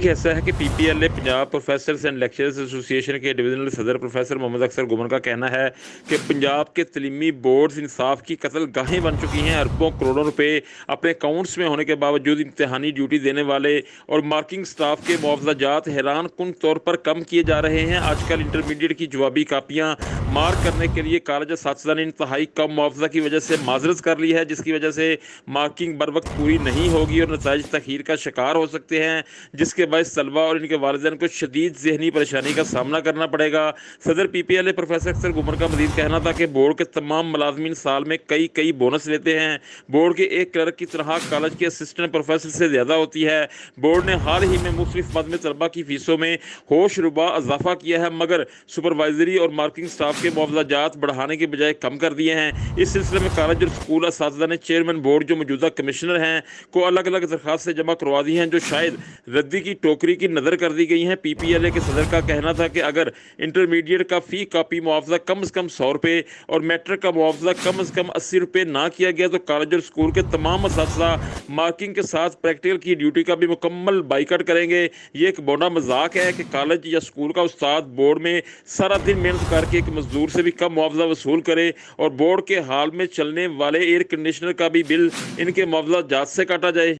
देखिए, ऐसा है कि PPLA Punjab professors and lecturers association के डिविजनल सदर प्रोफेसर मोहम्मद अख्तर गुमन का कहना है कि पंजाब के तलीमी बोर्ड्स इंसाफ की कत्ल गाहें बन चुकी हैं। अरबों करोड़ों रुपए अपने अकाउंट्स में होने के बावजूद इम्तहानी ड्यूटी देने वाले और मार्किंग स्टाफ के मुआवजात हैरान कुन तौर पर कम किए जा रहे हैं। आजकल इंटरमीडिएट की जवाबी कापियाँ मार्क करने के लिए कॉलेज असातिज़ा ने इंतहाई कम मुआवजा की वजह से माजरत कर ली है, जिसकी वजह से मार्किंग बर वक्त पूरी नहीं होगी और नताइज तखीर का शिकार हो सकते हैं, जिसके बायस तलबा और इनके वालिदैन को शदीद ज़हनी परेशानी का सामना करना पड़ेगा। सदर पीपीएलए प्रोफेसर अख्तर गुमर का मज़ीद कहना था कि बोर्ड के तमाम मुलाजमीन साल में कई बोनस लेते हैं। बोर्ड के एक क्लर्क की तनख्वाह कॉलेज के असिस्टेंट प्रोफेसर से ज़्यादा होती है। बोर्ड ने हाल ही में मुख्तलिफ मद में तलबा की फीसों में होश रुबा इजाफा किया है, मगर सुपरवाइजरी और मार्किंग स्टाफ के मुआवजात बढ़ाने के बजाय कम कर दिए हैं। इस सिलसिले में कॉलेज और स्कूल असातिज़ा ने चेयरमैन बोर्ड जो मौजूदा कमिश्नर हैं को अलग अलग दरखास्तें जमा करवा दी हैं, जो शायद रद्दी की टोकरी की नज़र कर दी गई हैं। पीपीएलए के सदर का कहना था कि अगर इंटरमीडिएट का फ़ी कापी मुआवजा कम से कम 100 रुपये और मैट्रिक का मुआवजा कम से कम 80 रुपये ना किया गया तो कॉलेज और स्कूल के तमाम असातिज़ा मार्किंग के साथ प्रैक्टिकल की ड्यूटी का भी मुकम्मल बाइकआउट करेंगे। ये एक बौना मजाक है कि कॉलेज या स्कूल का उस्ताद बोर्ड में सारा दिन मेहनत करके एक मजदूर से भी कम मुआवजा वसूल करे और बोर्ड के हाल में चलने वाले एयर कंडीशनर का भी बिल इनके मुआवजात से काटा जाए।